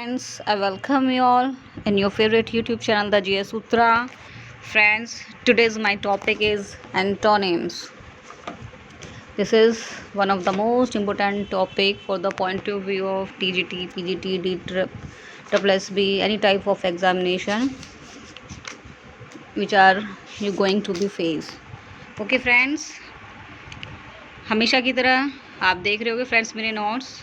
friends, I welcome you all in your favorite YouTube channel, the GS Sutra. Friends, today's my topic is antonyms. This is one of the most important topic for the point of view of TGT, PGT, DSSB, any type of examination which are you going to be face. Okay friends, हमेशा की तरह आप देख रहे होगे friends मेरे notes.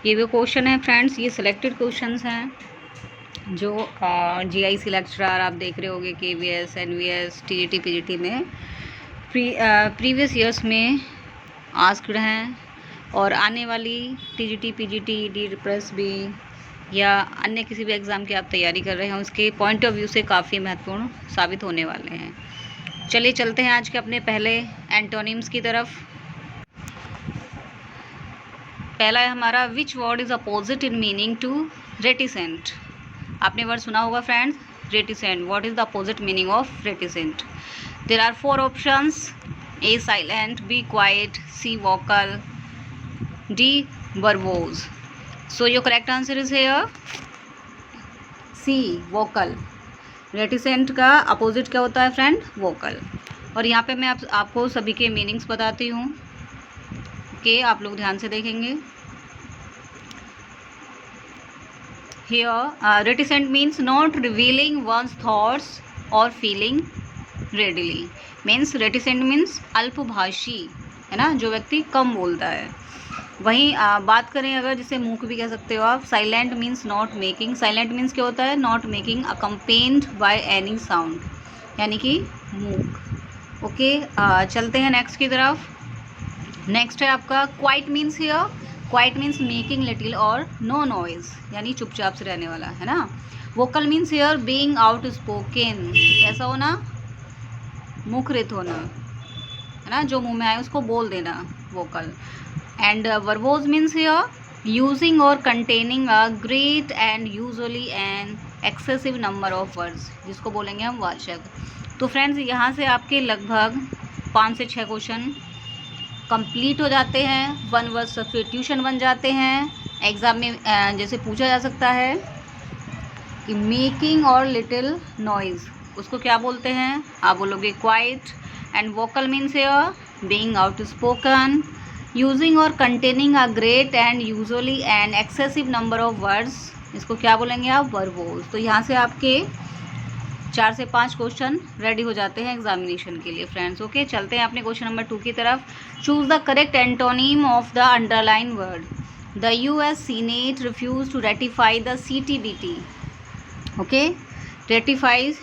ये वो क्वेश्चन है फ्रेंड्स, ये सिलेक्टेड क्वेश्चंस हैं जो जीआईसी लेक्चरर आप देख रहे होगे केवीएस, एनवीएस, टीजीटी, पीजीटी में प्रीवियस ईयर्स में आस्क्ड हैं और आने वाली टीजीटी, पीजीटी, DSSB या अन्य किसी भी एग्ज़ाम की आप तैयारी कर रहे हैं उसके पॉइंट ऑफ व्यू से काफ़ी महत्वपूर्ण साबित होने वाले हैं। चलिए चलते हैं आज के अपने पहले एंटोनिम्स की तरफ। पहला है हमारा which word is opposite in meaning to reticent. आपने वर्ड सुना होगा friends, reticent. What is the opposite meaning of reticent? There are 4 options: A silent, B quiet, C vocal, D verbose. So your correct answer is here C vocal. Reticent का opposite क्या होता है friend? Vocal. और यहाँ पे मैं आपको सभी के मीनिंग्स बताती हूँ कि आप लोग ध्यान से देखेंगे। Here, reticent means not revealing one's thoughts or feeling readily. Means reticent means अल्पभाषी, है ना, जो व्यक्ति कम बोलता है। वहीं बात करें अगर, जिसे मूक भी कह सकते हो आप, silent means not making. Silent means क्या होता है? Not making accompanied by any sound, यानी कि मूक। ओके, चलते हैं नेक्स्ट की तरफ। नेक्स्ट है आपका quite means here. Quite means making little और नो नॉइज, यानी चुपचाप से रहने वाला, है ना। Vocal means here being out spoken, कैसा होना? मुखरित होना, है ना, जो मुंह में आए उसको बोल देना, vocal. And verbose means here using or containing a great and usually an excessive number of words, जिसको बोलेंगे हम वाचक। तो फ्रेंड्स यहाँ से आपके लगभग 5 से 6 क्वेश्चन कंप्लीट हो जाते हैं, 1 वर्ड सब्स्टिट्यूशन बन जाते हैं। एग्ज़ाम में जैसे पूछा जा सकता है कि मेकिंग और लिटिल नॉइज़, उसको क्या बोलते हैं? आप बोलोगे quiet. And vocal means here being out spoken, using or containing a great and usually and excessive number of words, इसको क्या बोलेंगे आप? वर्बोज। तो यहाँ से आपके 4 से 5 क्वेश्चन रेडी हो जाते हैं एग्जामिनेशन के लिए फ्रेंड्स। ओके, चलते हैं अपने क्वेश्चन नंबर 2 की तरफ। Choose the correct antonym of the underline word. The US senate refuse to ratify the CTBT। Okay, ratify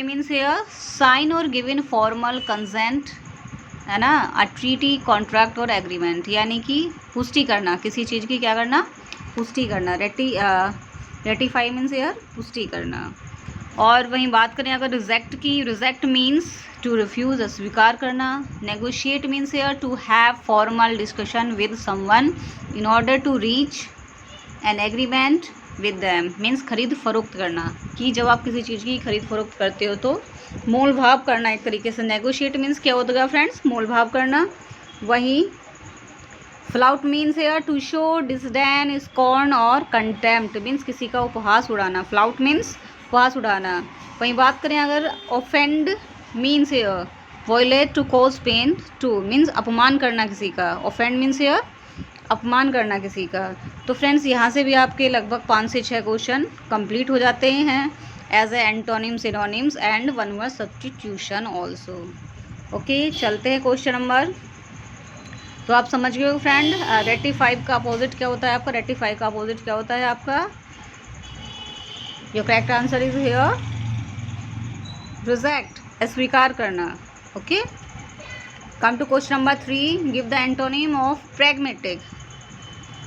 means here sign और गिव इन फॉर्मल कंसेंट, है ना, अ ट्रीटी, कॉन्ट्रैक्ट और agreement, यानी कि पुष्टि करना, किसी चीज़ की क्या करना? पुष्टि करना। रेटिफाई मीन्स हियर पुष्टि करना। और वहीं बात करें अगर रिजेक्ट की, रिजेक्ट मीन्स टू रिफ्यूज़, अस्वीकार करना। Negotiate means here to have formal discussion with someone in order to reach an agreement with them, means खरीद फरोख्त करना, कि जब आप किसी चीज़ की खरीद फरोख्त करते हो तो मोल भाव करना एक तरीके से। नेगोशिएट मीन्स क्या होता है फ्रेंड्स? मोल भाव करना। वहीं flout means here to show disdain, scorn or contempt, means किसी का उपहास उड़ाना। फ्लाउट मीन्स उपहास उड़ाना। वहीं बात करें अगर offend means here violate to cause pain to, means अपमान करना किसी का। ऑफेंड मीन्स हेयर अपमान करना किसी का। तो फ्रेंड्स यहाँ से भी आपके लगभग 5 से 6 क्वेश्चन कंप्लीट हो जाते हैं as a antonym, synonyms and 1 word substitution also. Okay, चलते हैं क्वेश्चन नंबर। तो आप समझ गए हो फ्रेंड, रेटिफाई का अपोजिट क्या होता है आपका? रेटिफाई का अपोजिट क्या होता है आपका? Your correct answer is here reject, अस्वीकार करना। Okay, come to question number 3। Give the antonym of pragmatic.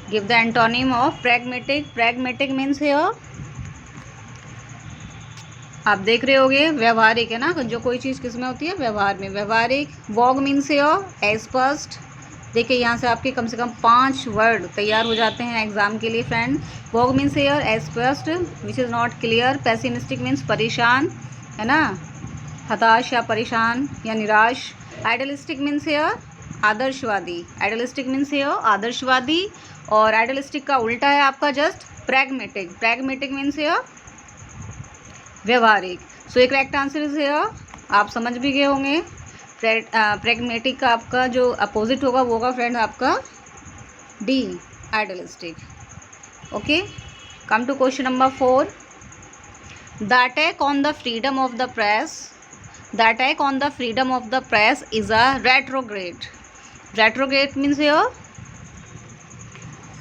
Give the antonym of pragmatic. Pragmatic means here आप देख रहे होगे व्यवहारिक, है ना, जो कोई चीज़ किस में होती है? व्यवहार में। व्यवहारिक। वॉग मीन्स हियर स्पष्ट। देखिए यहाँ से आपके कम से कम 5 वर्ड तैयार हो जाते हैं एग्जाम के लिए फ्रेंड। वॉग मीन्स हियर स्पष्ट, which is not clear. Pessimistic means परेशान, है ना, हताश या परेशान या निराश। आइडियलिस्टिक मीन्स हियर आदर्शवादी। आइडियलिस्टिक मीन्स हियर आदर्शवादी, और आइडियलिस्टिक का उल्टा है आपका just pragmatic. Pragmatic means here व्यवहारिक। सो एक करेक्ट आंसर इज हियर, आप समझ भी गए होंगे। प्रैग्मेटिक का आपका जो अपोजिट होगा वो होगा फ्रेंड आपका D, idealistic. Okay, come to question number 4। The attack on the freedom of the press, the attack on the freedom of the press is a retrograde. Retrograde means here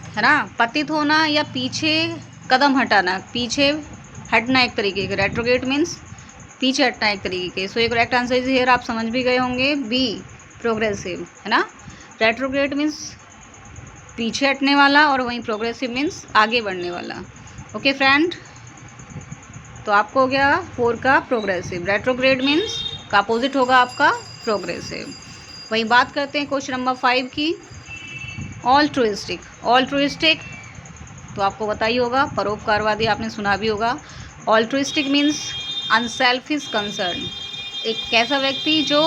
है ना पतित होना या पीछे कदम हटाना, पीछे हटना एक तरीके के। रेट्रोग्रेड मीन्स पीछे हटना एक तरीके के। सो एक करेक्ट आंसर इज हियर, आप समझ भी गए होंगे, बी, प्रोग्रेसिव, है ना। रेट्रोग्रेड मीन्स पीछे हटने वाला, और वहीं प्रोग्रेसिव मीन्स आगे बढ़ने वाला। ओके फ्रेंड, तो आपको हो गया 4 का प्रोग्रेसिव। रेट्रोग्रेड मीन्स का अपोजिट होगा आपका प्रोग्रेसिव। वहीं बात करते हैं क्वेश्चन नंबर 5 की, ऑल्ट्रुइस्टिक। ऑल्ट्रुइस्टिक तो आपको पता ही होगा, परोपकारवादी, आपने सुना भी होगा। ऑल्ट्रुइस्टिक मीन्स अनसेल्फिश कंसर्न, एक कैसा व्यक्ति जो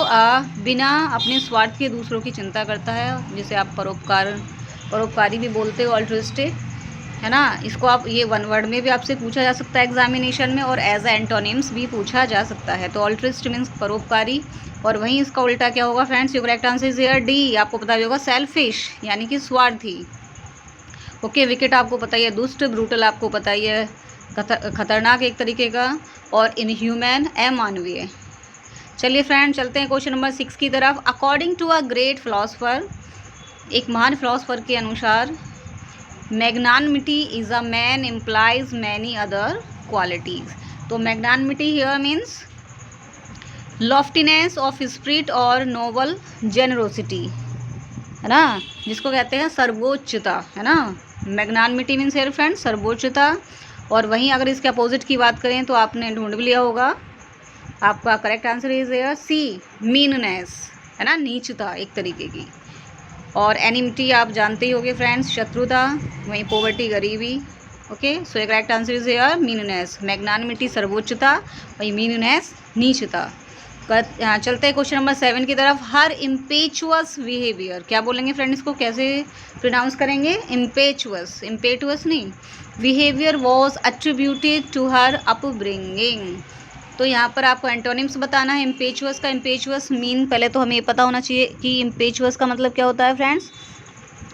बिना अपने स्वार्थ के दूसरों की चिंता करता है, जिसे आप परोपकारी भी बोलते हो, ऑल्ट्रुइस्टिक, है ना। इसको आप ये वन वर्ड में भी आपसे पूछा जा सकता है एग्जामिनेशन में, और एज एंटोनिम्स भी पूछा जा सकता है। तो ऑल्ट्रुइस्ट मीन्स परोपकारी, और वहीं इसका उल्टा क्या होगा friends. Your correct answer is here D, आपको पता भी होगा, सेल्फिश यानी कि स्वार्थी। ओके, विकेट आपको पता ही है, दुष्ट, ब्रूटल आपको पता ही है, खतरनाक एक तरीके का, और इनह्यूमन अमानवीय। चलिए फ्रेंड, चलते हैं क्वेश्चन नंबर 6 की तरफ। According to a great philosopher, एक महान फिलोसफर के अनुसार, magnanimity is a man implies many other qualities. तो magnanimity here means loftiness of spirit or noble generosity, है ना, जिसको कहते हैं सर्वोच्चता, है ना। मैग्नानिमिटी मीन्स हियर फ्रेंड सर्वोच्चता। और वहीं अगर इसके अपोजिट की बात करें तो आपने ढूंढ भी लिया होगा, आपका correct answer is here C, meanness, है ना, नीचता एक तरीके की। और एनिमिटी आप जानते ही होंगे फ्रेंड्स, शत्रुता। वहीं पॉवर्टी, गरीबी। ओके, सो एक correct answer is here meanness. Magnanimity सर्वोच्चता, वहीं मीननेस नीचता। चलते हैं क्वेश्चन नंबर 7 की तरफ। हर इम्पेचुअस बिहेवियर, क्या बोलेंगे फ्रेंड, इसको कैसे प्रोनाउंस करेंगे, इम्पेचुअस, इम्पेटुअस नहीं, behaviour was attributed to her upbringing. तो यहाँ पर आपको एंटोनिम्स बताना है इम्पेचुअस का। इम्पेचुअस मीन, पहले तो हमें ये पता होना चाहिए कि इम्पेचुअस का मतलब क्या होता है friends.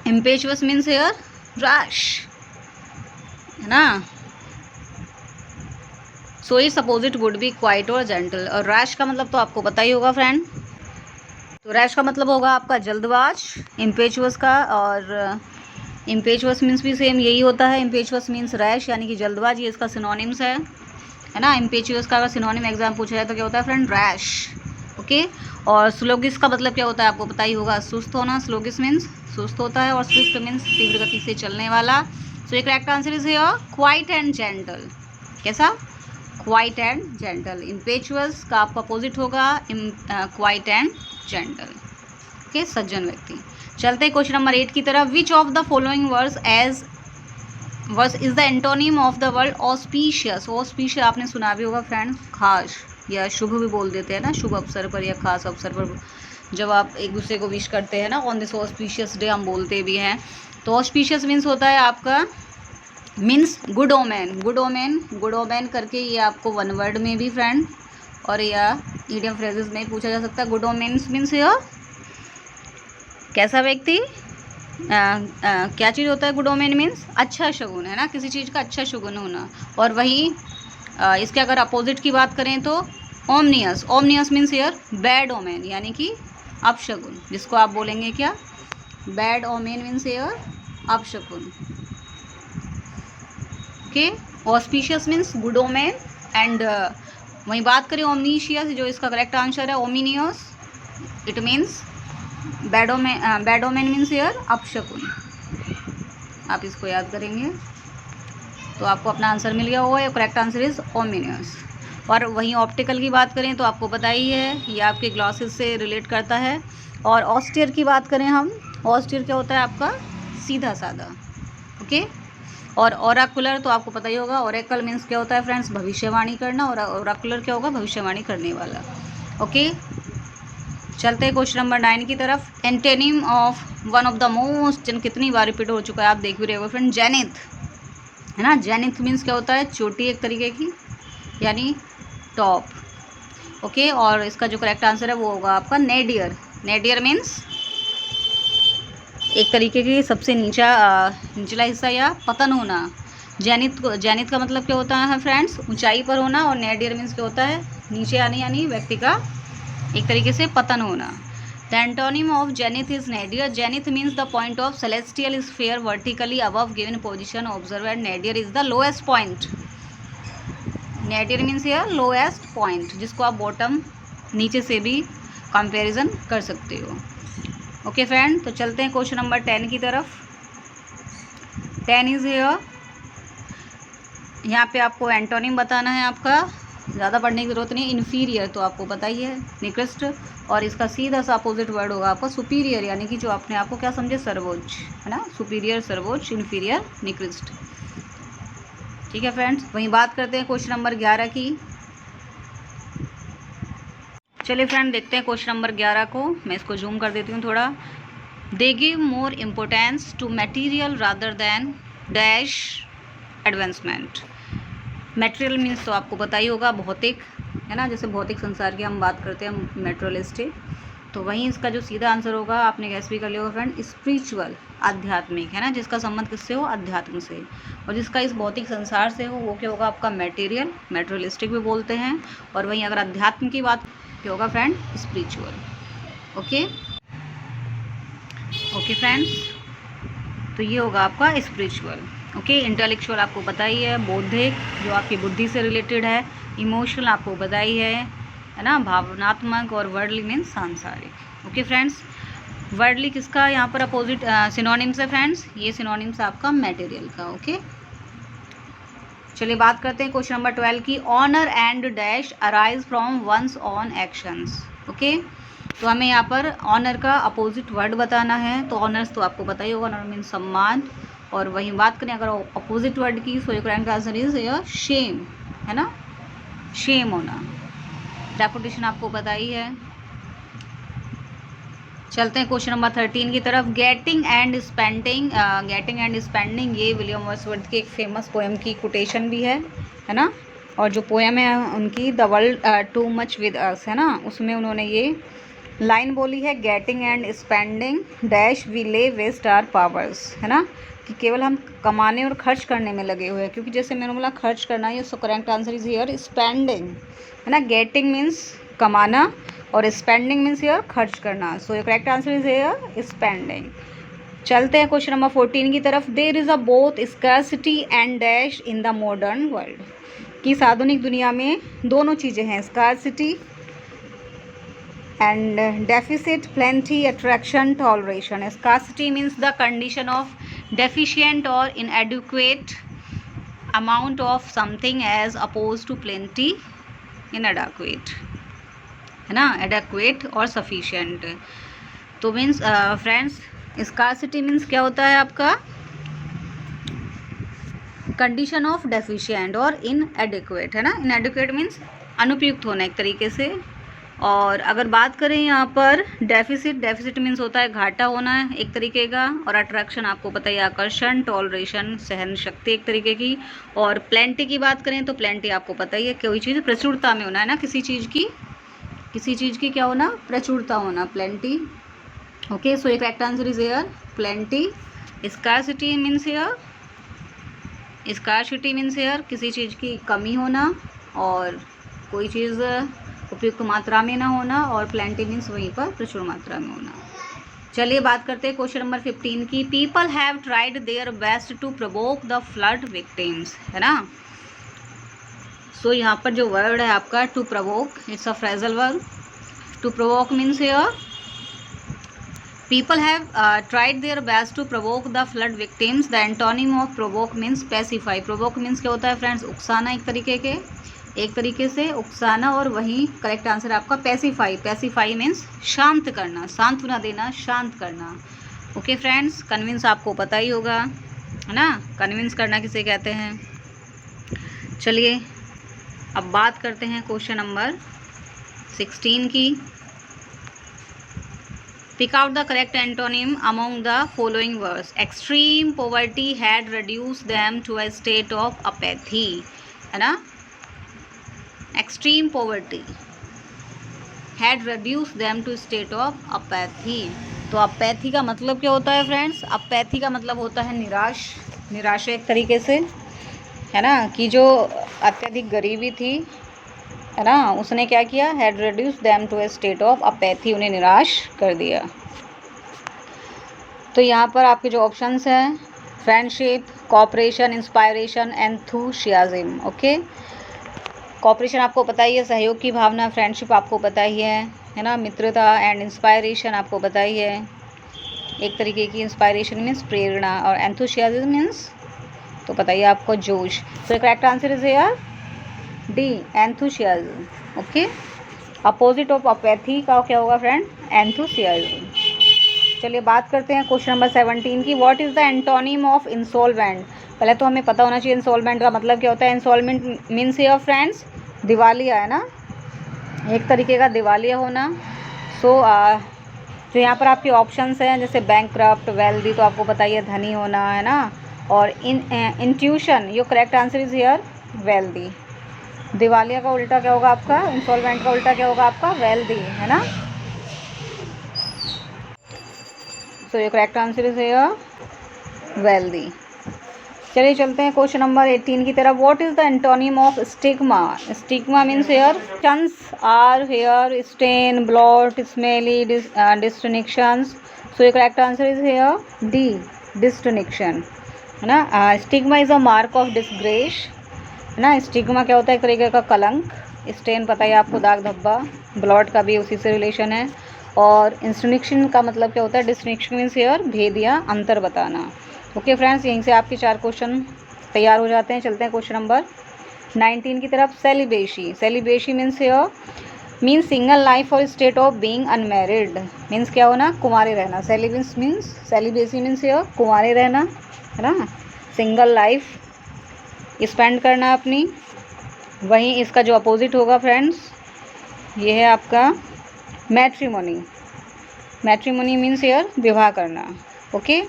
Impetuous means here rush, है ना। So it's opposite would be quite और जेंटल। और रैश का मतलब तो आपको पता ही होगा फ्रेंड, तो रैश का मतलब होगा आपका जल्दबाज इम्पेचुअस का। और इम्पेचुअस मीन्स भी सेम यही होता है, इम्पेचुअस मीन्स रैश यानी कि जल्दबाज, ये इसका सिनोनिम्स है ना। इम्पेचुअस का अगर सिनोनिम एग्जाम पूछा जाए तो क्या होता है फ्रेंड, रैश। ओके, और स्लोगिस का मतलब क्या होता है आपको पता ही होगा, सुस्त होना। स्लोगिस मीन्स सुस्त होता है, और स्विफ्ट मीन्स तीव्र गति से चलने वाला। सो एक correct answer is here quiet and gentle. कैसा, क्वाइट एंड जेंटल। इम्पेचुअस का आपका अपोजिट होगा क्वाइट एंड जेंटल। ओके, सज्जन व्यक्ति। चलते हैं क्वेश्चन नंबर 8 की तरफ। Which of the following words is the antonym of the word auspicious. Auspicious आपने सुना भी होगा फ्रेंड, खास या शुभ भी बोल देते हैं ना, शुभ अवसर पर या खास अवसर पर जब आप एक दूसरे को विश करते हैं ना, ऑन दिस ऑस्पिशियस डे हम बोलते भी हैं। तो ऑस्पिशियस मीन्स होता है आपका, means good omen. Good omen, good omen करके ये आपको वन वर्ड में भी फ्रेंड और या ईडियम फ्रेजेस में पूछा जा सकता है। गुड ओमेन्स मीन्स हियर कैसा व्यक्ति, क्या चीज़ होता है गुड ओमेन मीन्स अच्छा शगुन, है ना, किसी चीज़ का अच्छा शगुन होना। और वहीं इसके अगर अपोजिट की बात करें तो ominous. Ominous means here bad omen यानी कि अपशगुन, जिसको आप बोलेंगे क्या, बैड ओमेन मीन्स हियर अपशगुन। Okay, auspicious means good omen. And वहीं बात करें ओमनीशियस, जो इसका करेक्ट आंसर है ominous, it means bad omen means here अपशकुन। आप इसको याद करेंगे तो आपको अपना आंसर मिल गया होगा, करेक्ट आंसर इज ओमिनियस। और वहीं ऑप्टिकल की बात करें तो आपको पता ही है ये आपके ग्लासेस से रिलेट करता है। और ऑस्टियर की बात करें हम, ऑस्टियर क्या होता है आपका सीधा साधा। ओके, और ओराकुलर तो आपको पता ही होगा, ओरेकल मीन्स क्या होता है फ्रेंड्स भविष्यवाणी करना, और ओराकुलर क्या होगा भविष्यवाणी करने वाला। ओके, चलते हैं क्वेश्चन नंबर 9 की तरफ। Antonym of one of the most, कितनी बार रिपीट हो चुका है आप देख भी रहे हो फ्रेंड, जेनिथ, है ना। जेनिथ मीन्स क्या होता है, चोटी एक तरीके की, यानी टॉप। ओके, और इसका जो करेक्ट आंसर है वो होगा आपका नेडियर। नेडियर मीन्स एक तरीके की सबसे निचला हिस्सा या पतन होना। जेनिथ का मतलब क्या होता है फ्रेंड्स, ऊंचाई पर होना, और नेडियर मीन्स क्या होता है, नीचे आने, यानी व्यक्ति का एक तरीके से पतन होना। The antonym of zenith is nadir. Zenith means the point of celestial sphere vertically above given position observe and nadir is the lowest point. Nadir means here lowest point, जिसको आप बॉटम नीचे से भी कंपैरिजन कर सकते हो। Okay friend, तो चलते हैं क्वेश्चन नंबर 10 की तरफ। 10 इज हियर। यहाँ पे आपको एंटोनिम बताना है आपका, ज़्यादा पढ़ने की जरूरत नहीं। इन्फीरियर तो आपको पता ही है, निकृष्ट, और इसका सीधा सा अपोजिट वर्ड होगा आपका सुपीरियर, यानी कि जो अपने आप को क्या समझे, सर्वोच्च, है ना। सुपीरियर सर्वोच्च, इन्फीरियर निकृष्ट। ठीक है फ्रेंड्स, वहीं बात करते हैं क्वेश्चन नंबर 11 की। चलिए फ्रेंड देखते हैं क्वेश्चन नंबर 11 को। मैं इसको जूम कर देती हूँ थोड़ा। They give more importance to material rather than dash advancement. Material means तो आपको पता ही होगा, भौतिक, है ना। जैसे भौतिक संसार की हम बात करते हैं मेटेरियलिस्टिक, तो वहीं इसका जो सीधा आंसर होगा, आपने गैस भी कर लिया होगा फ्रेंड, स्पिरिचुअल, आध्यात्मिक, है ना। जिसका संबंध किससे हो, अध्यात्म से, और जिसका इस भौतिक संसार से हो वो क्या होगा आपका मटेरियल, मेटेरियलिस्टिक भी बोलते हैं। और वहीं अगर अध्यात्म की बात क्या होगा friend, spiritual. Okay okay friends, तो ये होगा आपका स्पिरिचुअल। ओके, इंटेलेक्चुअल आपको पता ही है, बौद्धिक जो आपकी बुद्धि से रिलेटेड है, इमोशनल आपको पता ही है ना, भावनात्मक, और वर्डली मीन्स सांसारिक। ओके फ्रेंड्स, वर्डली किसका यहाँ पर अपोजिट सिनोनिम्स है फ्रेंड्स, ये सिनोनिम्स आपका मटेरियल का। ओके, चलिए बात करते हैं क्वेश्चन नंबर 12 की। Honour and dash arise from one's on actions. Okay, तो हमें यहाँ पर ऑनर का अपोजिट वर्ड बताना है। तो ऑनर्स तो आपको पता ही होगा, ऑनर मीन्स सम्मान, और वहीं बात करें अगर अपोजिट वर्ड की, सो करेक्ट आंसर इज या शेम, है ना, शेम होना। रेपुटेशन आपको पता ही है। चलते हैं क्वेश्चन नंबर 13 की तरफ। Getting and spending, getting and spending ये विलियम वर्ड्सवर्थ की एक फेमस पोएम की कोटेशन भी है ना। और जो पोएम है उनकी the world too much with us, है ना, उसमें उन्होंने ये लाइन बोली है, getting and spending dash we lay waste our powers, है ना, कि केवल हम कमाने और खर्च करने में लगे हुए हैं। क्योंकि जैसे मैंने बोला खर्च करना है, सो correct answer is here spending, है ना। गेटिंग मीन्स कमाना, और स्पेंडिंग मीन्स हियर खर्च करना, सो ये correct answer is here spending. चलते हैं क्वेश्चन नंबर 14 की तरफ। There is a both scarcity and dash in the modern world, कि इस आधुनिक दुनिया में दोनों चीज़ें हैं, scarcity and deficit, plenty, attraction, toleration. Scarcity means the condition of deficient or inadequate amount of something as opposed to plenty, inadequate, है ना, एडेक्वेट और सफिशिएंट। तो मीन्स फ्रेंड्स स्कार्सिटी मीन्स क्या होता है आपका, कंडीशन ऑफ डेफिशिएंट और इनएडिक्वेट, है ना। इनएडिक्वेट मीन्स अनुपयुक्त होना एक तरीके से। और अगर बात करें यहाँ पर डेफिसिट, डेफिसिट मीन्स होता है घाटा होना है एक तरीके का। और अट्रैक्शन आपको पता है आकर्षण, टॉलरेशन सहन शक्ति एक तरीके की। और प्लेंटी की बात करें तो प्लेंटी आपको पता ही है, कोई चीज़ प्रचुरता में होना, है ना, किसी चीज़ की क्या होना, प्रचुरता होना, प्लेंटी। ओके, सो एक correct answer is here plenty. Scarcity means here किसी चीज़ की कमी होना, और कोई चीज़ उपयुक्त मात्रा में ना होना, और प्लेंटी मीन्स वहीं पर प्रचुर मात्रा में होना। चलिए बात करते हैं क्वेश्चन नंबर 15 की। People have tried their best to provoke the flood victims, है ना। सो यहाँ पर जो वर्ड है आपका to provoke, it's a phrasal verb. To provoke means here people have tried their best to provoke the flood victims. The antonym of provoke means pacify. Provoke means क्या होता है फ्रेंड्स, उकसाना एक तरीके से उकसाना, और वहीं करेक्ट आंसर आपका pacify. Pacify means शांत करना, सांत्वना देना, शांत करना। ओके फ्रेंड्स, कन्विंस आपको पता ही होगा, है ना, कन्विंस करना किसे कहते हैं। चलिए अब बात करते हैं क्वेश्चन नंबर 16 की। Pick out the correct antonym among the following words. Extreme poverty had reduced them to a state of apathy. है ना? Extreme poverty had reduced them to state of apathy. तो apathy का मतलब क्या होता है friends? apathy का मतलब होता है निराश, निराशा एक तरीके से, है ना, कि जो अत्यधिक गरीबी थी, है ना, उसने क्या किया, had reduce them to a state of apathy, उन्हें निराश कर दिया। तो यहाँ पर आपके जो ऑप्शंस हैं, friendship, cooperation, inspiration, enthusiasm. Okay, cooperation आपको पता ही है, सहयोग की भावना, फ्रेंडशिप आपको पता ही है ना, मित्रता, एंड इंस्पायरेशन आपको पता ही है, एक तरीके की इंस्पायरेशन मीन्स प्रेरणा, और एंथुसियाज्म मीन्स तो पता ही है आपको जोश। तो correct answer is here D, enthusiasm. Okay, opposite of apathy का क्या होगा फ्रेंड? एंथुसियाज्म। चलिए बात करते हैं क्वेश्चन नंबर 17 की। What is the antonym of insolvent? पहले तो हमें पता होना चाहिए इंसॉल्वेंट का मतलब क्या होता है। इंसॉल्वेंट मीन्स हियर फ्रेंड्स दिवालिया, है ना, एक तरीके का दिवालिया होना। सो जो यहाँ पर आपके ऑप्शंस हैं जैसे बैंकक्रप्ट, वेल्दी, तो आपको पता ही है धनी होना, है ना, और intuition, your correct answer is here wealthy. दिवालिया का उल्टा क्या होगा आपका? इंसॉल्वेंट का उल्टा क्या होगा आपका? वेल्दी, है ना। So your correct answer is here wealthy. चलिए चलते हैं क्वेश्चन नंबर 18 की तरफ। What is the antonym of stigma? Stigma means here chance are here stain, blot, smelly, distinctions. So your correct answer is here D, distinction, है ना। Stigma is a mark of disgrace, है ना। Stigma क्या होता है? एक तरीके का कलंक। स्टेन पता है आपको, दाग धब्बा। ब्लॉट का भी उसी से रिलेशन है। और डिस्टिंक्शन का मतलब क्या होता है? डिस्टिंक्शन मीन्स हेयर भेद या अंतर बताना। ओके फ्रेंड्स, यहीं से आपके 4 क्वेश्चन तैयार हो जाते हैं। चलते हैं क्वेश्चन नंबर 19 की तरफ। Celibacy, celibacy means here means single life or state of being unmarried. Means क्या होना? कुंवारे रहना। सेलिबेसी मीन्स हेयर कुंवारे रहना, है ना, सिंगल लाइफ स्पेंड करना अपनी। वहीं इसका जो अपोजिट होगा फ्रेंड्स, ये है आपका मैट्रिमोनी। मैट्रिमोनी मीन्स हेयर विवाह करना। ओके,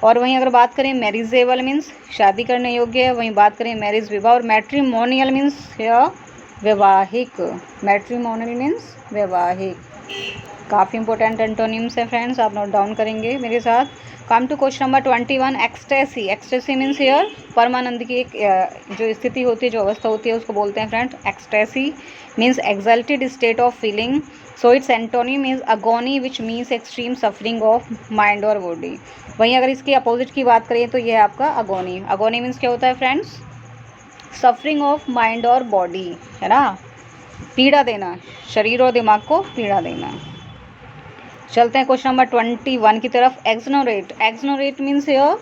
और वहीं अगर बात करें मैरिजेबल मीन्स शादी करने योग्य है, वहीं बात करें मैरिज विवाह, और मैट्रिमोनियल मीन्स हेयर वैवाहिक। मैट्रिमोनियल मीन्स वैवाहिक। काफ़ी इंपॉर्टेंट एंटोनिम्स हैं फ्रेंड्स, आप नोट डाउन करेंगे मेरे साथ। Come to question number 21। Ecstasy, ecstasy means here परमानंद की एक जो स्थिति होती है, जो अवस्था होती है, उसको बोलते हैं friend ecstasy. Means exalted state of feeling. So its antonym is agony which means extreme suffering of mind or body. वहीं अगर इसके अपोजिट की बात करें तो यह है आपका अगोनी। अगोनी मीन्स क्या होता है friends? Suffering of mind or body, है ना, पीड़ा देना, शरीर और दिमाग को पीड़ा देना। चलते हैं क्वेश्चन नंबर 21 की तरफ। एक्सनोरेट, एक्सनोरेट मीन्स हेयर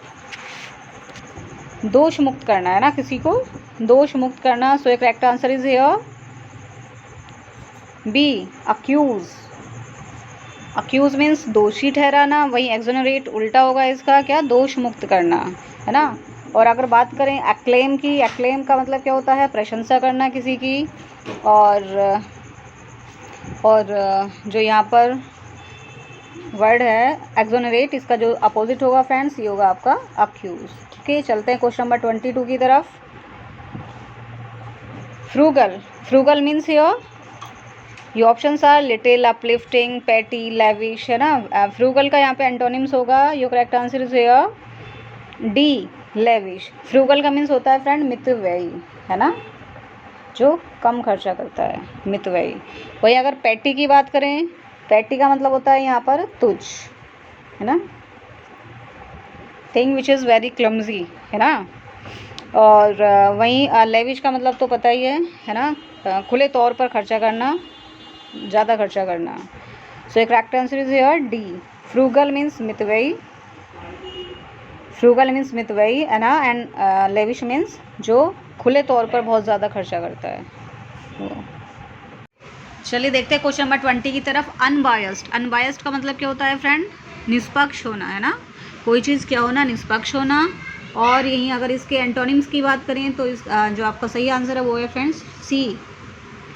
दोष मुक्त करना, है ना, किसी को दोष मुक्त करना। So correct answer is here B, accuse. Accuse means दोषी ठहराना, वहीं एक्सोनरेट उल्टा होगा इसका क्या? दोष मुक्त करना, है ना। और अगर बात करें एक्लेम की, एक्लेम का मतलब क्या होता है? प्रशंसा करना किसी की। और जो यहाँ पर वर्ड है एक्सोनरेट, इसका जो अपोजिट होगा फ्रेंड्स, ये होगा आपका अक्यूज। ओके, चलते हैं क्वेश्चन नंबर 22 की तरफ। फ्रूगल, फ्रूगल मीन्स हियर ये options are little, uplifting, petty, lavish, है ना। फ्रूगल का यहाँ पे एंटोनिम्स होगा, your correct answer is here D, lavish. Frugal का मीन्स होता है फ्रेंड मितव्ययी, है ना, जो कम खर्चा करता है, मितव्ययी। वही अगर पैटी की बात करें, पैटी का मतलब होता है यहाँ पर तुच्छ, है ना, thing which is very clumsy, है ना। और वहीं लेविश का मतलब तो पता ही है ना, खुले तौर पर खर्चा करना, ज़्यादा खर्चा करना। So correct answer is here D, frugal means मितव्ययी। फ्रूगल मीन्स मितव्ययी, है ना, एंड लेविश मीन्स जो खुले तौर पर बहुत ज़्यादा खर्चा करता है। चलिए देखते हैं क्वेश्चन नंबर 20 की तरफ। अनबायस्ड, अनबायस्ड का मतलब क्या होता है फ्रेंड? निष्पक्ष होना, है ना, कोई चीज़ क्या होना? निष्पक्ष होना। और यहीं अगर इसके एंटोनिम्स की बात करें तो इस जो आपका सही आंसर है वो है फ्रेंड्स सी,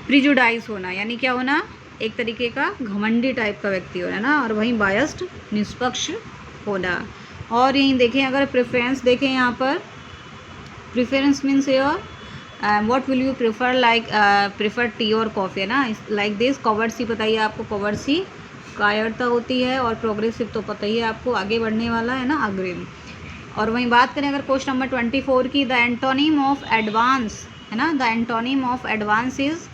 प्रिजुडाइज होना, यानी क्या होना? एक तरीके का घमंडी टाइप का व्यक्ति होना, है ना। और वहीं बायस्ड, निष्पक्ष होना। और यहीं देखें, अगर प्रेफरेंस देखें यहाँ पर, preference means your what will you prefer, like prefer tea और कॉफ़ी, है ना। Like this. कॉवर्सी बताइए आपको, कॉवर्सी कायरता होती है, और प्रोग्रेसिव तो पता ही है आपको, आगे बढ़ने वाला, है ना, अग्रिम। और वहीं बात करें अगर क्वेश्चन नंबर 24 की, द एंटोनिम ऑफ एडवांस, है ना, the antonym of advance is,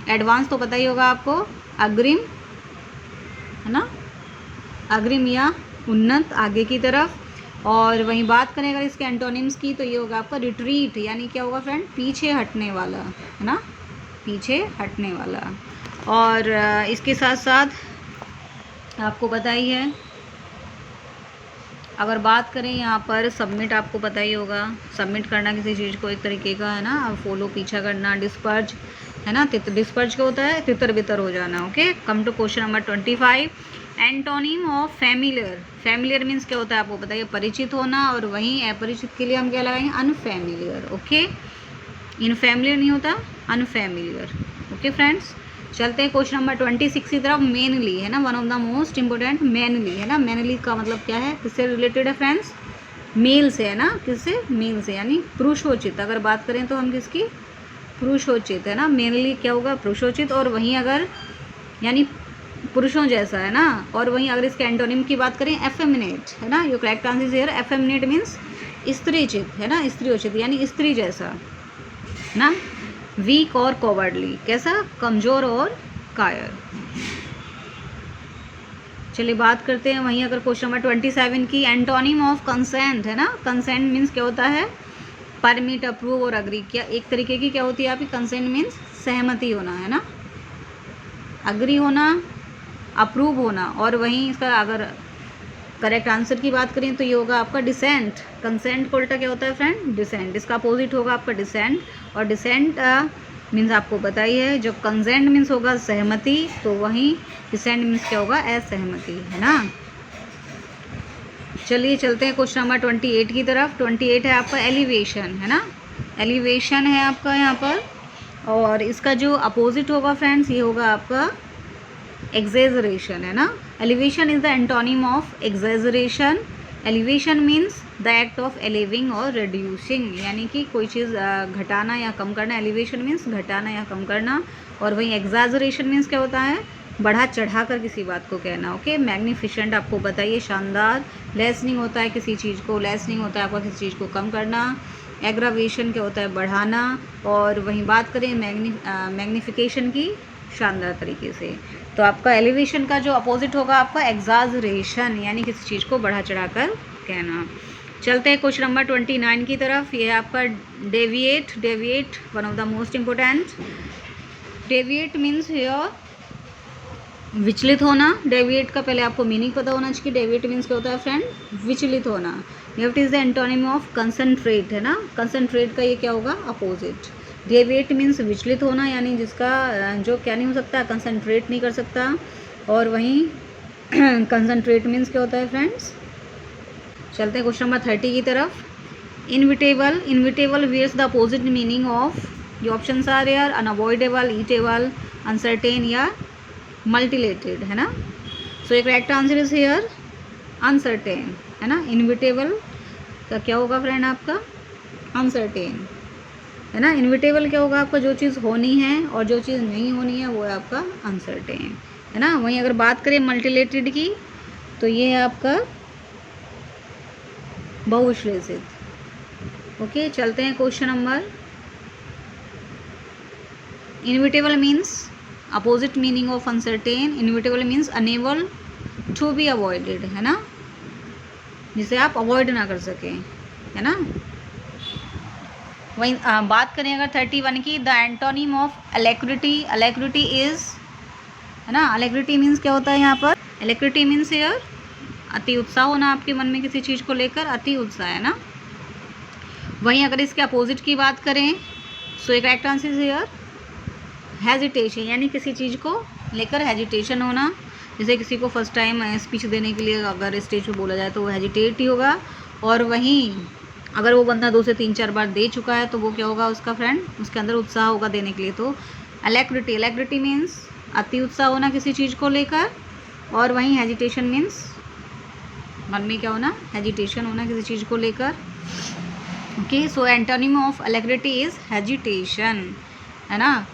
advance तो पता ही होगा आपको, अग्रिम, है ना, अग्रिम या उन्नत, आगे की तरफ। और वहीं बात करें अगर इसके एंटोनिम्स की, तो ये होगा आपका रिट्रीट, यानी क्या होगा फ्रेंड, पीछे हटने वाला, है ना, पीछे हटने वाला। और इसके साथ साथ आपको पता ही है, अगर बात करें यहाँ पर सबमिट, आपको पता ही होगा, सबमिट करना किसी चीज़ को एक तरीके का, है ना, फॉलो पीछा करना। डिस्पर्ज, है ना, डिस्पर्ज क्या होता है, तितर बितर हो जाना। Okay, come to question number 25। Antonym of familiar, familiar means क्या होता है आपको बताइए, परिचित होना। और वहीं अपरिचित के लिए हम क्या लगाएंगे, अनफैमिलियर। ओके, इनफैमिलियर नहीं होता, अनफैमिलियर। ओके फ्रेंड्स, चलते हैं क्वेश्चन नंबर 26 की तरफ। मेनली, है ना, one of the most important, mainly, है ना। मेनली का मतलब क्या है, किससे रिलेटेड है फ्रेंड्स, मेल से, है ना, किससे, मेल से, यानी पुरुषोचित। अगर बात करें तो हम किसकी, पुरुषोचित, है ना। मेनली क्या होगा, पुरुषोचित। और वहीं अगर यानी पुरुषों जैसा, है ना। और वहीं अगर इसके एंटोनिम की बात करें, एफेमिनेट, है ना। यो correct answer here, effeminate means स्त्रीचित, है ना, स्त्रीयोचित यानी स्त्री जैसा, है ना। वीक और कॉवर्डली, कैसा, कमज़ोर और कायर। चलिए बात करते हैं वहीं अगर क्वेश्चन नंबर 27 की, एंटोनिम ऑफ कंसेंट, है ना। कंसेंट मीन्स क्या होता है, परमिट, अप्रूव और अग्री। क्या एक तरीके की क्या होती है आपकी, कंसेंट मीन्स सहमति होना, है ना, अग्री होना, अप्रूव होना। और वहीं इसका अगर करेक्ट आंसर की बात करें तो ये होगा आपका डिसेंट। कंसेंट को उल्टा क्या होता है फ्रेंड, डिसेंट। इसका अपोजिट होगा आपका डिसेंट। और डिसेंट मीन्स आपको पता ही है, जो कंसेंट मीन्स होगा सहमति, तो वहीं डिसेंट मीन्स क्या होगा, असहमति, है ना। चलिए चलते हैं क्वेश्चन नंबर 28 की तरफ। 28 है आपका एलिवेशन, है ना, एलिवेशन है आपका यहाँ पर। और इसका जो अपोजिट होगा फ्रेंड्स, ये होगा आपका एक्सेजरेशन, है ना। Alleviation is the antonym of exaggeration. Alleviation means the act of alleviating or reducing, यानी कि कोई चीज़ घटाना या कम करना। एलिवेशन मीन्स घटाना या कम करना। और वहीं एक्सेजरेशन मीन्स क्या होता है, बढ़ा चढ़ा कर किसी बात को कहना। ओके, मैग्निफिसेंट आपको बताइए, शानदार। लेसनिंग होता है किसी चीज़ को, लेसनिंग होता है आपका किसी चीज़ को कम करना। एग्रावेशन क्या होता है, बढ़ाना। और वहीं बात करें मैग्निफिकेशन की, शानदार तरीके से। तो आपका एलिवेशन का जो अपोजिट होगा आपका एक्साजरेशन, यानी किसी चीज़ को बढ़ा चढ़ाकर कहना। चलते हैं क्वेश्चन नंबर 29 की तरफ। ये है आपका deviate. Deviate one of the most important. Deviate means here विचलित होना। डेविएट का पहले आपको मीनिंग पता होना चाहिए। डेविएट मीन्स क्या होता है फ्रेंड, विचलित होना। It is the antonym of concentrate, है ना। कंसंट्रेट का ये क्या होगा, अपोजिट। डेविएट मीन्स विचलित होना, यानी जिसका जो क्या नहीं हो सकता, कंसंट्रेट नहीं कर सकता। और वहीं कंसंट्रेट मीन्स क्या होता है फ्रेंड्स। चलते हैं क्वेश्चन नंबर 30 की तरफ। Inevitable. Inevitable where's the opposite meaning of, जो ऑप्शंस आ रहे हैं, अनअवॉइडेबल, ईटेबल, अनसर्टेन या मल्टीलेटेड, है ना। सो एक correct answer is here uncertain, है ना। इनविटेबल का क्या होगा फ्रेंड आपका, अनसर्टेन, है ना। इनविटेबल क्या होगा आपका, जो चीज़ होनी है, और जो चीज़ नहीं होनी है वो है आपका अनसर्टेन, है ना। वहीं अगर बात करें मल्टीलेटेड की, तो ये है आपका बहुश्लेषित। ओके, चलते हैं question number. Inevitable means opposite meaning of uncertain. Inevitable means unable to be avoided, है ना, जिसे आप अवॉइड ना कर सकें, है ना। वहीं बात करें अगर 31 की, द एंटोनिम ऑफ अलैक्रिटी। अलैक्रिटी इज, है ना, अलैक्रिटी मीन्स क्या होता है यहाँ पर, अलैक्रिटी मीन्स हियर अति उत्साह होना, आपके मन में किसी चीज़ को लेकर अति उत्साह, है ना। वहीं अगर इसके अपोजिट की बात करें, सो एक correct answer is here hesitation, यानी किसी चीज़ को लेकर हेजिटेशन होना। जैसे किसी को फर्स्ट टाइम स्पीच देने के लिए अगर स्टेज पे बोला जाए तो वो हेजिटेट ही होगा। और वहीं अगर वो बंदा 2 से 3-4 बार दे चुका है तो वो क्या होगा उसका फ्रेंड, उसके अंदर उत्साह होगा देने के लिए। तो अलैक्रिटी। अलैक्रिटी मीन्स अति उत्साह होना किसी चीज़ को लेकर, और वहीं हेजिटेशन मीन्स मन में क्या होना, हेजिटेशन होना किसी चीज़ को लेकर। Okay, so antonym of alacrity is hesitation, है ना।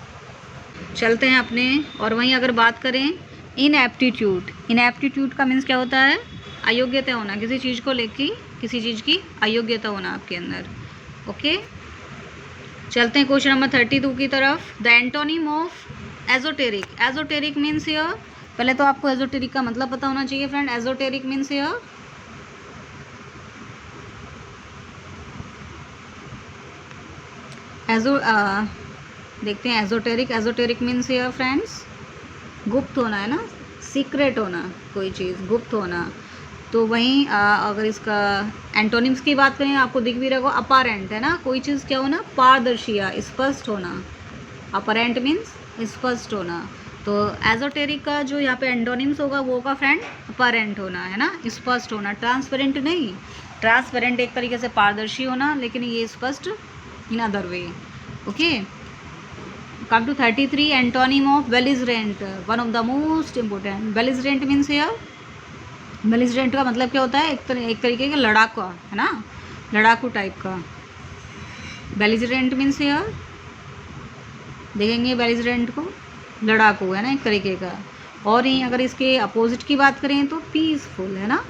चलते हैं अपने, और वहीं अगर बात करें इनएप्टीट्यूड, इनएप्टीट्यूड का मीन्स क्या होता है, अयोग्यता होना किसी चीज़ को लेकर, किसी चीज़ की अयोग्यता होना आपके अंदर। ओके, चलते हैं क्वेश्चन नंबर 32 की तरफ। The antonym of esoteric, esoteric means here, पहले तो आपको एजोटेरिक का मतलब पता होना चाहिए फ्रेंड। एजोटेरिक मीन्स हियर देखते हैं esoteric, esoteric means here friends गुप्त होना, है ना, सीक्रेट होना, कोई चीज़ गुप्त होना। तो वहीं अगर इसका एंटोनिम्स की बात करें, आपको दिख भी रहेगा अपारेंट, है ना, कोई चीज़ क्या होना, पारदर्शी, स्पष्ट होना। अपारेंट मीन्स स्पष्ट होना। तो एजोटेरिक का जो यहाँ पे एंटोनिम्स होगा वो होगा फ्रेंड अपारेंट होना, है ना, स्पष्ट होना। ट्रांसपेरेंट नहीं, ट्रांसपेरेंट एक तरीके से पारदर्शी होना, लेकिन ये स्पष्ट in other way. Okay, come to 33, antonym of belligerent, one of the most important. Belligerent means here, belligerent का मतलब क्या होता है, एक तरीके का लड़ाकू, है ना, लड़ाकू टाइप का। बेलिजरेंट मीन्स हियर देखेंगे बेलिजरेंट को, लड़ाकू, है ना, एक तरीके का। और यहीं अगर इसके अपोजिट की बात करें तो पीसफुल, है ना,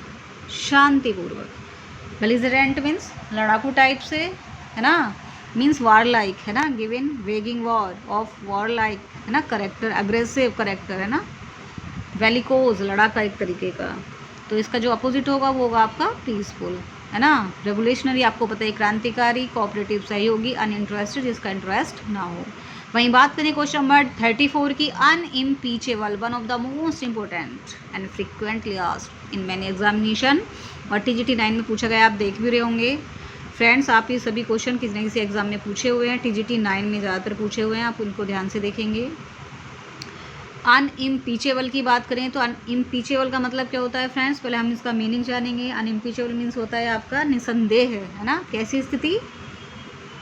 शांतिपूर्वक। बेलिजरेंट मीन्स लड़ाकू टाइप से, है ना, मीन्स वॉर लाइक, है ना, given weighing war of war like, है ना, करेक्टर, अग्रेसिव करेक्टर, है ना, वेलिकोज, लड़ाका एक तरीके का। तो इसका जो अपोजिट होगा वो होगा आपका पीसफुल, है ना। रेवोल्यूशनरी आपको पता है, क्रांतिकारी, कोऑपरेटिव, सहयोगी, अनइंटरेस्टेड, जिसका इंटरेस्ट ना हो। वहीं बात करें क्वेश्चन नंबर 34 की, unimpeachable, one of the most important and frequently asked in many examination, और TGT 9 में पूछा गया, आप देख भी रहे होंगे फ्रेंड्स। आप ये सभी क्वेश्चन किसी न किसी एग्जाम में पूछे हुए हैं, TGT 9 में ज़्यादातर पूछे हुए हैं, आप उनको ध्यान से देखेंगे। अनइम्पीचेबल की बात करें तो अनइम्पीचेबल का मतलब क्या होता है फ्रेंड्स, पहले हम इसका मीनिंग जानेंगे। अनइम्पीचेबल मीन्स होता है आपका निसंदेह, है ना, कैसी स्थिति,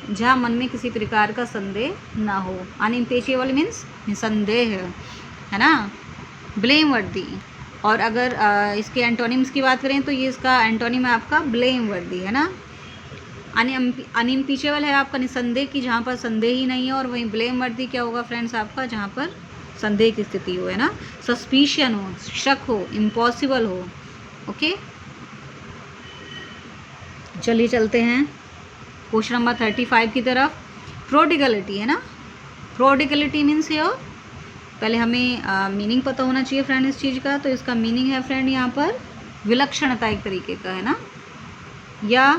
जहाँ मन में किसी प्रकार का संदेह ना हो। अनइम्पीचेबल मीन्स निसंदेह, है ना, ब्लेम वर्दी। और अगर इसके एंटोनिम्स की बात करें तो ये इसका एंटोनिम है आपका ब्लेम वर्दी, है ना। अनइम्पीचेबल है आपका निसंदेह की, जहाँ पर संदेह ही नहीं है, और वहीं ब्लेम वर्दी क्या होगा फ्रेंड्स आपका, जहाँ पर संदेह की स्थिति हो, है ना, सस्पिशन हो, शक हो, इम्पॉसिबल हो। ओके, चलिए चलते हैं क्वेश्चन नंबर 35 की तरफ। प्रोडिगलिटी, है ना, प्रोडिगलिटी मीन्स ये, पहले हमें मीनिंग पता होना चाहिए फ्रेंड इस चीज़ का। तो इसका मीनिंग है फ्रेंड यहाँ पर विलक्षणता एक तरीके का, है ना, या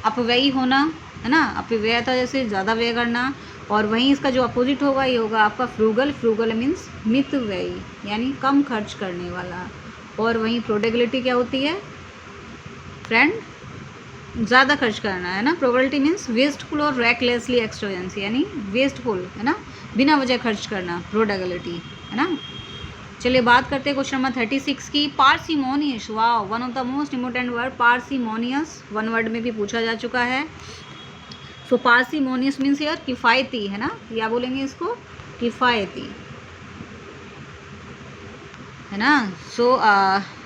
अपव्ययी होना, है ना, अपव्ययता जैसे ज़्यादा व्यय करना। और वहीं इसका जो अपोजिट होगा ये होगा आपका फ्रूगल, फ्रूगल मीन्स मितव्ययी, यानी कम खर्च करने वाला। और वहीं प्रोडिगलिटी क्या होती है फ्रेंड, ज़्यादा खर्च करना, है ना। प्रोबेबिलिटी मीन्स वेस्टफुल और रैकलेसली एक्सट्रावेगेंसी, यानी वेस्टफुल, है ना, बिना वजह खर्च करना, प्रोडिगलिटी, है ना। चलिए बात करते हैं क्वेश्चन नंबर 36 की। पार्सिमोनियस, वाह, one of the most important word parsimonious, one word में भी पूछा जा चुका है। सो पार्सिमोनियस मीन्स यार किफ़ायती, है ना, क्या बोलेंगे इसको, किफ़ायती, है ना। सो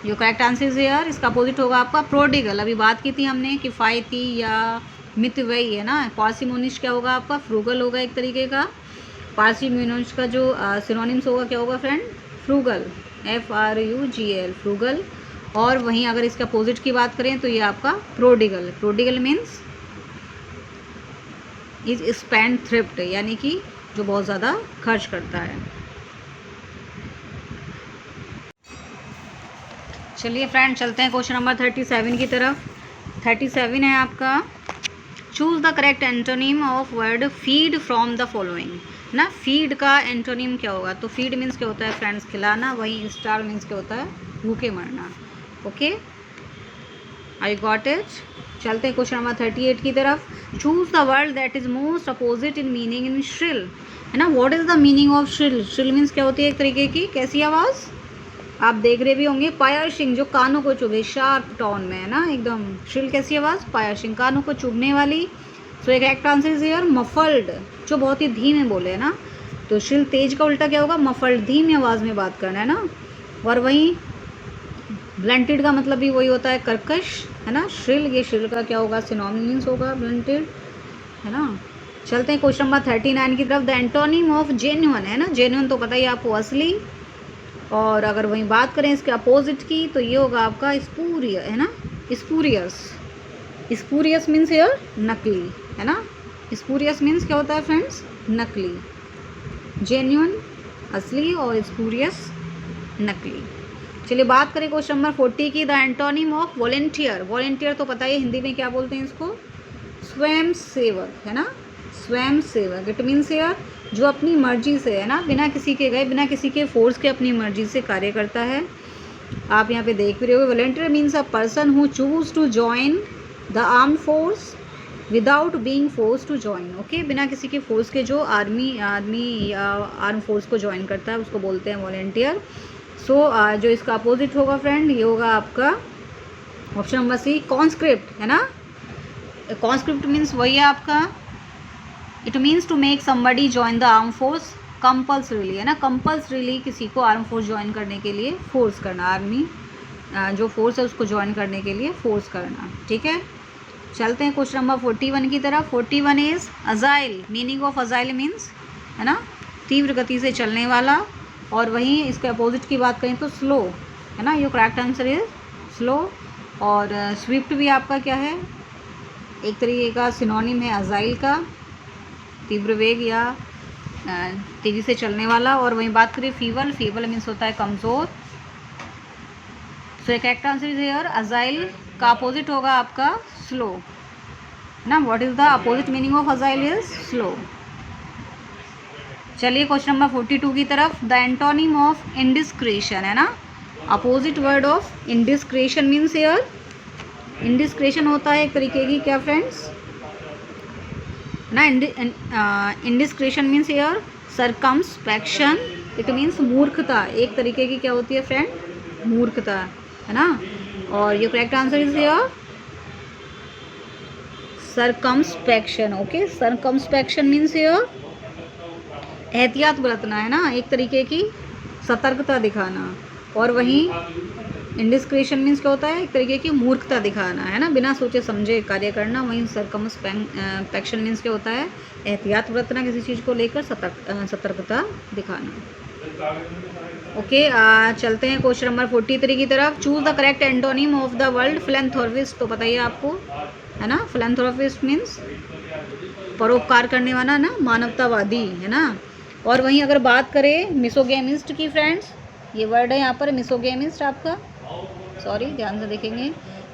जो करेक्ट आंसर इज यार, इसका अपोजिट होगा आपका प्रोडिगल। अभी बात की थी हमने किफ़ायती या मितव्ययी, है ना। पार्सिमोनियस क्या होगा आपका, फ्रूगल होगा एक तरीके का। पार्सिमोनियस का जो सिनोनिम्स होगा क्या होगा फ्रेंड, फ्रूगल, FRUGL, फ्रूगल। और वहीं अगर इसका अपोजिट की बात करें तो ये आपका prodigal, prodigal means is spend thrift, यानी कि जो बहुत ज़्यादा खर्च करता है। चलिए फ्रेंड चलते हैं क्वेश्चन नंबर 37 की तरफ। 37 है आपका, choose the correct antonym of word feed from the following, ना। फीड का एंटोनिम क्या होगा, तो फीड मीन्स क्या होता है फ्रेंड्स, खिलाना। वहीं स्टार मीन्स क्या होता है, भूखे मरना। Okay, I got it. चलते हैं क्वेश्चन नंबर 38 की तरफ। Choose the word that is most opposite in meaning in shrill, है ना। What is the meaning of shrill, shrill means क्या होती है, एक तरीके की कैसी आवाज़, आप देख रहे भी होंगे। पायर्शिंग, जो कानों को चुभे, शार्प टोन में, है ना, एकदम। श्रिल कैसी आवाज़, पायर्शिंग, कानों को चुभने वाली। सो एक correct answer is here muffled, जो बहुत ही धीमे बोले, है ना। तो श्रिल तेज का उल्टा क्या होगा, मफल्ड धीमी आवाज़ में बात करना, है ना। और वहीं ब्लंटेड का मतलब भी वही होता है, कर्कश, है ना। श्रिल, ये श्रिल का क्या होगा, सिनोनिम्स होगा ब्लंटेड, है ना। चलते हैं क्वेश्चन नंबर 39 की तरफ। द एंटोनिम ऑफ जेन्युइन, है ना। जेन्युइन तो पता ही आपको, असली। और अगर वहीं बात करें इसके अपोजिट की तो ये होगा आपका स्पूरियस, है ना, स्पूरियस। स्पूरियस मीन्स हियर नकली, है ना। स्पूरियस मीन्स क्या होता है फ्रेंड्स, नकली। जेन्युइन असली और स्पूरियस नकली। चलिए बात करें क्वेश्चन नंबर 40 की। The antonym of volunteer, volunteer तो पता है हिंदी में क्या बोलते हैं इसको, स्वयं सेवक, है ना। स्वयं सेवक, इट मीन्स हियर जो अपनी मर्जी से, है ना, बिना किसी के गए, बिना किसी के फोर्स के अपनी मर्जी से कार्य करता है। आप यहाँ पे देख भी रहे हो, volunteer means a person who choose to join the arm force without being force to join. Okay, बिना किसी के फोर्स के जो आदमी या आर्म फोर्स को ज्वाइन करता है उसको बोलते हैं वॉलेंटियर। सो जो इसका अपोजिट होगा फ्रेंड, ये होगा आपका ऑप्शन नंबर सी, कॉन्स्क्रिप्ट, है ना। कॉन्स्क्रिप्ट मीन्स वही है आपका, it means to make somebody join the arm force compulsorily, है ना। कंपल्सरीली किसी को आर्म फोर्स ज्वाइन करने के लिए फोर्स करना, आर्मी जो फोर्स है उसको ज्वाइन करने के लिए फोर्स करना, ठीक है। चलते हैं क्वेश्चन नंबर 41 की तरफ। 41 is agile, meaning of agile means, है ना, तीव्र गति से चलने वाला। और वहीं इसके अपोजिट की बात करें तो स्लो, है ना। ये करेक्ट आंसर इज स्लो। और स्विफ्ट भी आपका क्या है, एक तरीके का सिनोनिम है अजाइल का, तीव्र वेग या तेज़ी से चलने वाला। और वहीं बात करें फीबल, फीबल मीन्स होता है कमज़ोर। So correct answer is here agile का अपोजिट होगा आपका स्लो, ना। What is the opposite meaning of agile is slow. चलिए क्वेश्चन नंबर 42 की तरफ। द एंटोनिम ऑफ इंडिस्क्रेशन, है ना। Opposite word of indiscretion means here, indiscretion होता है एक तरीके की क्या फ्रेंड्स, ना। Indiscretion means here circumspection, it means मूर्खता, एक तरीके की क्या होती है फ्रेंड, मूर्खता, है ना। और ये correct answer is here circumspection. Okay, circumspection means here एहतियात बरतना, है ना, एक तरीके की सतर्कता दिखाना। और वहीं इंडिस्क्रेशन मीन्स क्या होता है, एक तरीके की मूर्खता दिखाना, है ना, बिना सोचे समझे कार्य करना। वहीं सरकमस्पेक्शन मीन्स क्या होता है, एहतियात बरतना, किसी चीज़ को लेकर सतर्कता दिखाना। ओके, चलते हैं क्वेश्चन नंबर 43 की तरफ। Choose the correct antonym of the world philanthropist, तो बताइए आपको, है ना। फिलैंथ्रोपिस्ट मीन्स परोपकार करने वाला, ना, मानवतावादी, है ना। और वहीं अगर बात करें मिसोगेमिस्ट की फ्रेंड्स, ये वर्ड है यहाँ पर मिसोगेमिस्ट आपका, सॉरी ध्यान से देखेंगे,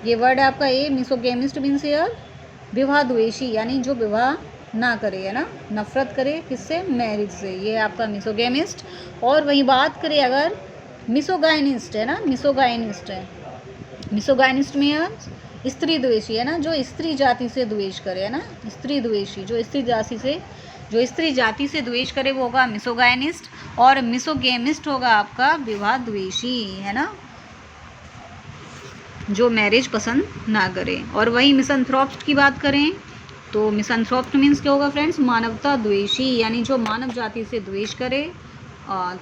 ये वर्ड है आपका ए, मिसोगेमिस्ट मीन्स हियर विवाह द्वेषी, यानी जो विवाह ना करे, है ना, नफरत करे किससे, मैरिज से, ये आपका मिसोगेमिस्ट। और वहीं बात करें अगर मिसोगाइनिस्ट, है ना, मिसोगाइनिस्ट है, मिसोगाइनिस्ट में स्त्री द्वेषी, है ना, जो स्त्री जाति से द्वेष करे, है ना, स्त्री द्वेषी, जो स्त्री जाति से द्वेष करे वो होगा मिसोगाइनिस्ट। और मिसोगेमिस्ट होगा आपका विवाह द्वेषी, है ना, जो मैरिज पसंद ना करे। और वही मिसंथ्रोपिस्ट की बात करें तो मिसंथ्रोपिस्ट मीन्स क्या होगा फ्रेंड्स, मानवता द्वेषी, यानी जो मानव जाति से द्वेष करे।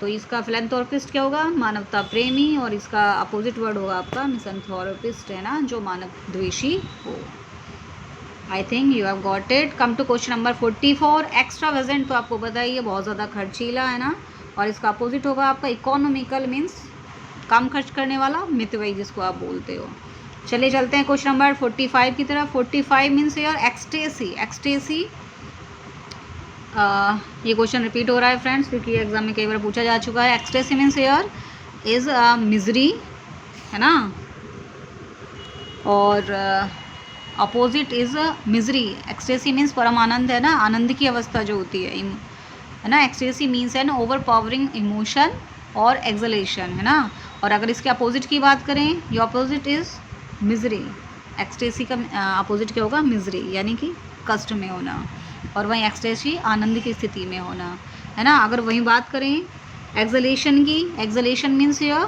तो इसका फिलैंथ्रोपिस्ट क्या होगा, मानवता प्रेमी। और इसका अपोजिट वर्ड होगा आपका मिसंथ्रोपिस्ट, है ना, जो मानव द्वेषी हो। I think you have got it. Come to question number 44। Extravagant तो आपको बताइए बहुत ज़्यादा खर्चीला, है ना। और इसका अपोजिट होगा आपका इकोनॉमिकल मीन्स कम खर्च करने वाला, मितव्ययी जिसको आप बोलते हो। चलिए चलते हैं क्वेश्चन नंबर 45 की तरफ। 45 मीन्स यार एक्सटेसी, एक्सटेसी। ये क्वेश्चन रिपीट हो रहा है फ्रेंड्स, क्योंकि एग्जाम में कई बार पूछा जा चुका है। एक्सटेसी मीन्स यार इज मिजरी, है ना। और opposite is misery. Ecstasy means परम आनंद, है ना, आनंद की अवस्था जो होती है ना। Ecstasy means an overpowering emotion और एक्सलेशन, है ना। और अगर इसके अपोजिट की बात करें, ये अपोजिट इज मिजरी। एक्सटेसी का अपोजिट क्या होगा, मिजरी, यानी कि कष्ट में होना। और वहीं एक्सटेसी आनंद की स्थिति में होना, है ना। अगर वहीं बात करें एक्सलेशन की, एक्सलेशन मीन्स यह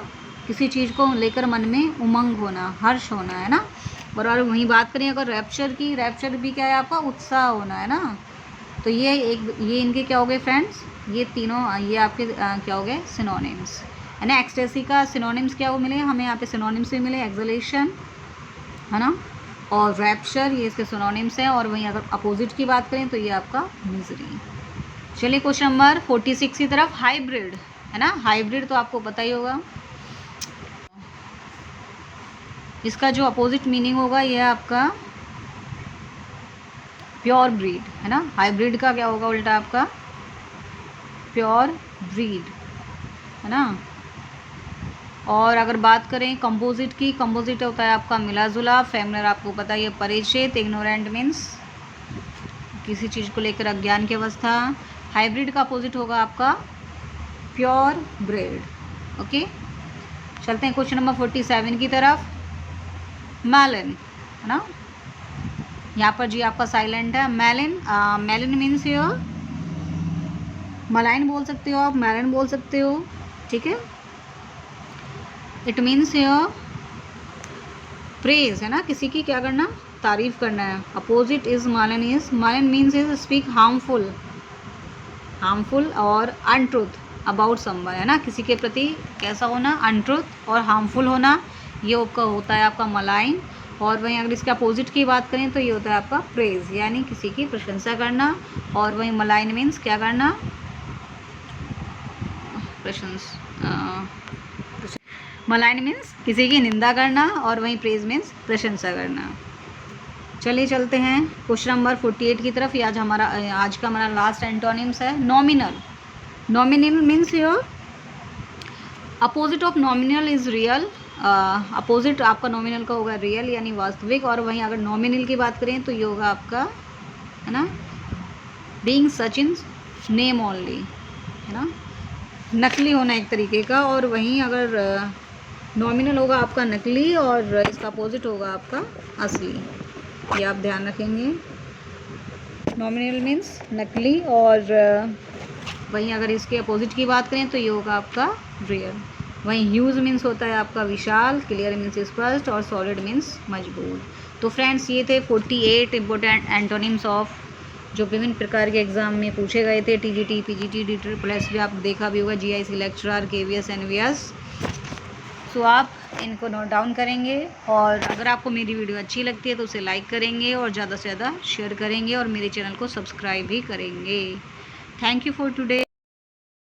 किसी चीज़ को लेकर मन में उमंग होना, हर्ष होना, है ना। और वहीं बात करें अगर रैप्चर की, रैप्चर भी क्या है आपका, उत्साह होना, है ना। तो ये इनके क्या हो गए फ्रेंड्स, ये तीनों ये आपके क्या हो गए सिनोनिम्स है ना। एक्सटेसी का सिनोनिम्स क्या वो मिले हमें, यहाँ पे सिनोनिम्स भी मिले, एक्सलेशन है ना, और रैप्चर, ये इसके सिनोनिम्स हैं। और वहीं अगर अपोजिट की बात करें तो ये आपका मिजरी। चलिए क्वेश्चन नंबर 46 की तरफ, हाइब्रिड है ना। हाइब्रिड तो आपको पता ही होगा, इसका जो अपोजिट मीनिंग होगा ये आपका प्योर ब्रीड है ना। हाइब्रिड का क्या होगा उल्टा आपका प्योर ब्रीड है ना। और अगर बात करें कंपोजिट की, कंपोजिट होता है आपका मिलाजुला, फेमिनर आपको पता है ये परिचित, इग्नोरेंट मीन्स किसी चीज़ को लेकर अज्ञान की अवस्था। हाइब्रिड का अपोजिट होगा आपका प्योर ब्रीड। ओके, चलते हैं क्वेश्चन नंबर 47 की तरफ, मैलिन है ना। यहाँ पर जी आपका साइलेंट है, मैलिन। मैलिन मीन्स योर, मलाइन बोल सकते हो आप, मैलिन बोल सकते हो, ठीक है। इट मीन्स योर प्रेज है ना, किसी की क्या करना, तारीफ करना है। अपोजिट इज मालिन, इज मालिन means is speak harmful, harmful और अनट्रूथ अबाउट समवन है ना, किसी के प्रति कैसा होना, अनट्रूथ और हार्मफुल होना, ये आपका होता है आपका मलाइन। और वहीं अगर इसके अपोजिट की बात करें तो ये होता है आपका प्रेज, यानी किसी की प्रशंसा करना। और वहीं मलाइन मीन्स क्या करना, मलाइन मीन्स किसी की निंदा करना, और वहीं प्रेज मीन्स प्रशंसा करना। चलिए चलते हैं क्वेश्चन नंबर 48 की तरफ। ये आज का हमारा लास्ट एंटोनिम्स है, nominal. Nominal means your opposite of nominal is real. Opposite आपका नॉमिनल का होगा रियल यानी वास्तविक। और वहीं अगर नॉमिनल की बात करें तो ये होगा आपका है ना being such in name only है ना, नकली होना एक तरीके का। और वहीं अगर नॉमिनल होगा आपका नकली और इसका अपोजिट होगा आपका असली, ये आप ध्यान रखेंगे। नॉमिनल मीन्स नकली, और वहीं अगर इसके अपोजिट की बात करें तो ये होगा आपका रियल। वहीं ह्यूज मीन्स होता है आपका विशाल, क्लियर मीन्स स्पष्ट, और सॉलिड मीन्स मजबूत। तो फ्रेंड्स ये थे 48 इम्पोर्टेंट एंटोनिम्स ऑफ जो विभिन्न प्रकार के एग्जाम में पूछे गए थे, टीजीटी, पीजीटी, DSS भी आप देखा भी होगा, GIC लेक्चरर, KVS, NVS। सो आप इनको नोट डाउन करेंगे, और अगर आपको मेरी वीडियो अच्छी लगती है तो उसे लाइक करेंगे और ज़्यादा से ज़्यादा शेयर करेंगे, और मेरे चैनल को सब्सक्राइब भी करेंगे। Thank you for today.